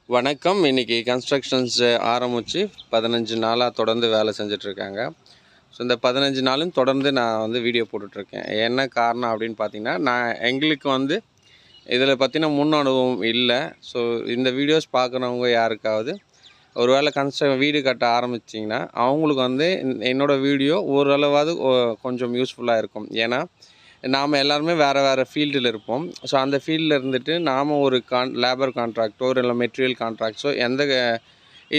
வணக்கம். இன்றைக்கி கன்ஸ்ட்ரக்ஷன்ஸ் ஆரம்பித்து 15 நாளாக தொடர்ந்து வேலை செஞ்சிட்ருக்காங்க. ஸோ இந்த 15 நாளும் தொடர்ந்து நான் வந்து வீடியோ போட்டுட்ருக்கேன். என்ன காரணம் அப்படின்னு பார்த்தீங்கன்னா, எங்களுக்கு வந்து இதில் பற்றின முன் அனுபவம் இல்லை. ஸோ இந்த வீடியோஸ் பார்க்குறவங்க யாருக்காவது ஒரு வேளை வீடு கட்ட ஆரம்பிச்சிங்கன்னா அவங்களுக்கு வந்து என்னோடய வீடியோ ஓரளவாவது கொஞ்சம் யூஸ்ஃபுல்லாக இருக்கும். ஏன்னா நாம் எல்லாருமே வேறு ஃபீல்டில் இருப்போம். ஸோ அந்த ஃபீல்டில் இருந்துட்டு நாம் ஒரு லேபர் கான்ட்ராக்டோ இல்லை மெட்டீரியல் கான்ட்ராக்ட்ஸோ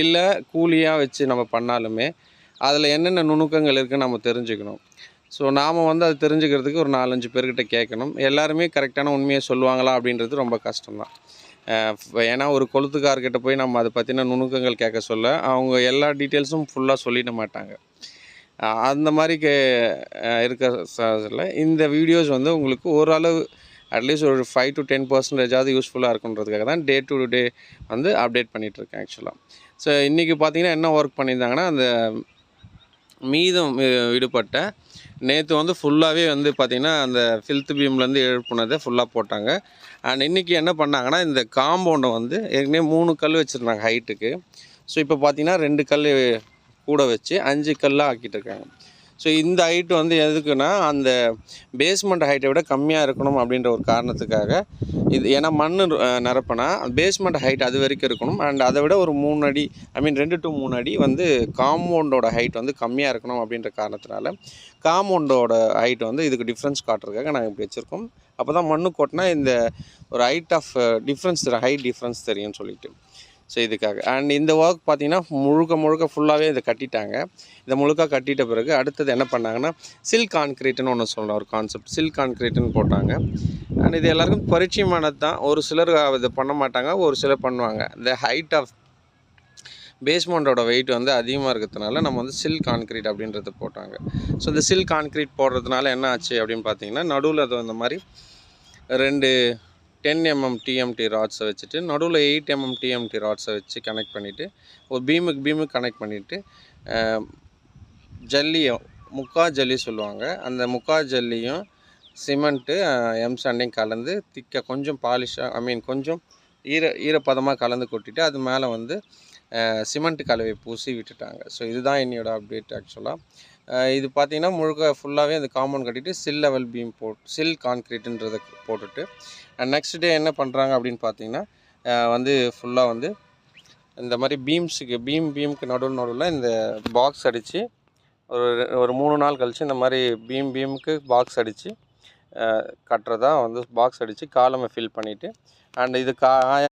இல்லை கூலியாக வச்சு நம்ம பண்ணாலுமே அதில் என்னென்ன நுணுக்கங்கள் இருக்குதுன்னு நம்ம தெரிஞ்சுக்கணும். ஸோ நாம் வந்து அது தெரிஞ்சுக்கிறதுக்கு ஒரு 4-5 பேர்கிட்ட கேட்கணும். எல்லாருமே கரெக்டான உண்மையை சொல்லுவாங்களா அப்படின்றது ரொம்ப கஷ்டம்தான். ஏன்னா ஒரு கொளுத்துக்காரர்கிட்ட போய் நம்ம அதை பற்றின நுணுக்கங்கள் கேட்க சொல்ல அவங்க எல்லா டீட்டெயில்ஸும் ஃபுல்லாக சொல்லிட மாட்டாங்க. அந்த மாதிரி இருக்கிற இந்த வீடியோஸ் வந்து உங்களுக்கு ஓரளவு அட்லீஸ்ட் ஒரு 5 to 10% யூஸ்ஃபுல்லாக இருக்குன்றதுக்காக தான் டே டு டே வந்து அப்டேட் பண்ணிகிட்ருக்கேன் ஆக்சுவலாக. ஸோ இன்றைக்கி பார்த்திங்கன்னா என்ன ஒர்க் பண்ணியிருந்தாங்கன்னா, அந்த மீதம் விடுபட்ட நேற்று வந்து ஃபுல்லாகவே வந்து பார்த்திங்கன்னா அந்த ஃபில்த் பீம்லேருந்து எழுப்புனதை ஃபுல்லாக போட்டாங்க. அண்ட் இன்றைக்கி என்ன பண்ணாங்கன்னா, இந்த காம்பவுண்டை வந்து ஏற்கனவே 3 கல் வச்சுருந்தாங்க ஹைட்டுக்கு. ஸோ இப்போ பார்த்திங்கன்னா 2 கல் கூட வச்சு 5 கல்லாக ஆக்கிட்டுருக்காங்க. ஸோ இந்த ஹைட்டு வந்து எதுக்குன்னா, அந்த பேஸ்மெண்ட் ஹைட்டை விட கம்மியாக இருக்கணும் அப்படின்ற ஒரு காரணத்துக்காக இது. ஏன்னா மண் நிரப்பினா பேஸ்மெண்ட் ஹைட் அது வரைக்கும் இருக்கணும். அண்ட் அதை விட ஒரு 3 அடி 2 to 3 அடி வந்து காம்பவுண்டோட ஹைட் வந்து கம்மியாக இருக்கணும் அப்படின்ற காரணத்தினால காம்பவுண்டோட ஹைட் வந்து இதுக்கு டிஃப்ரென்ஸ் காட்டுறதுக்காக நாங்கள் இப்படி வச்சுருக்கோம். அப்போ தான் மண்ணு கொட்டினா இந்த ஒரு height of difference height difference தெரியும்னு சொல்லிட்டு. ஸோ இதுக்காக. அண்ட் இந்த ஒர்க் பார்த்திங்கன்னா முழுக்க ஃபுல்லாகவே இதை கட்டிட்டாங்க. இதை முழுக்க கட்டிட்ட பிறகு அடுத்தது என்ன பண்ணாங்கன்னா, சில் கான்க்ரீட்டுன்னு ஒன்று சொல்கிறேன், ஒரு கான்செப்ட் சில் கான்க்ரீட்டுன்னு போட்டாங்க. அண்ட் இது எல்லாருக்கும் பரிச்சயமானது தான். ஒரு சிலர் இதை பண்ண மாட்டாங்க, ஒரு சிலர் பண்ணுவாங்க. இந்த ஹைட் ஆஃப் பேஸ்மெண்ட்டோட வெயிட் வந்து அதிகமாக இருக்கிறதுனால நம்ம வந்து சில் கான்க்ரீட் அப்படின்றத போட்டாங்க. ஸோ இந்த சில் கான்க்ரீட் போடுறதுனால என்ன ஆச்சு அப்படின்னு பார்த்தீங்கன்னா, நடுவில் அது இந்த மாதிரி 2 10 mm TMT ராட்ஸை வச்சுட்டு நடுவில் 8 mm TMT ராட்ஸை வச்சு கனெக்ட் பண்ணிவிட்டு ஒரு பீமுக்கு கனெக்ட் பண்ணிவிட்டு ஜல்லியும் முக்கா ஜல்லி சொல்லுவாங்க, அந்த முக்கா ஜல்லியும் சிமெண்ட்டு எம்சாண்டையும் கலந்து திக்காக கொஞ்சம் பாலிஷாக கொஞ்சம் ஈரப்பதமாக கலந்து கொட்டிட்டு அது மேலே வந்து சிமெண்ட் கலவை பூசி விட்டுட்டாங்க. ஸோ இதுதான் என்னோடய அப்டேட் ஆக்சுவலாக. இது பார்த்திங்கன்னா முழுக்க ஃபுல்லாகவே அந்த காம்பவுண்ட் கட்டிட்டு சில் லெவல் பீம் சில் கான்க்ரீட்டுன்றதை போட்டுட்டு நெக்ஸ்ட் டே என்ன பண்ணுறாங்க அப்படின்னு பார்த்தீங்கன்னா, வந்து ஃபுல்லாக வந்து இந்த மாதிரி பீமுக்கு நடுவில் இந்த பாக்ஸ் அடித்து ஒரு 3 நாள் கழித்து இந்த மாதிரி பீமுக்கு பாக்ஸ் அடித்து கட்டுறதா வந்து பாக்ஸ் அடித்து காலமை ஃபில் பண்ணிவிட்டு அண்ட் இது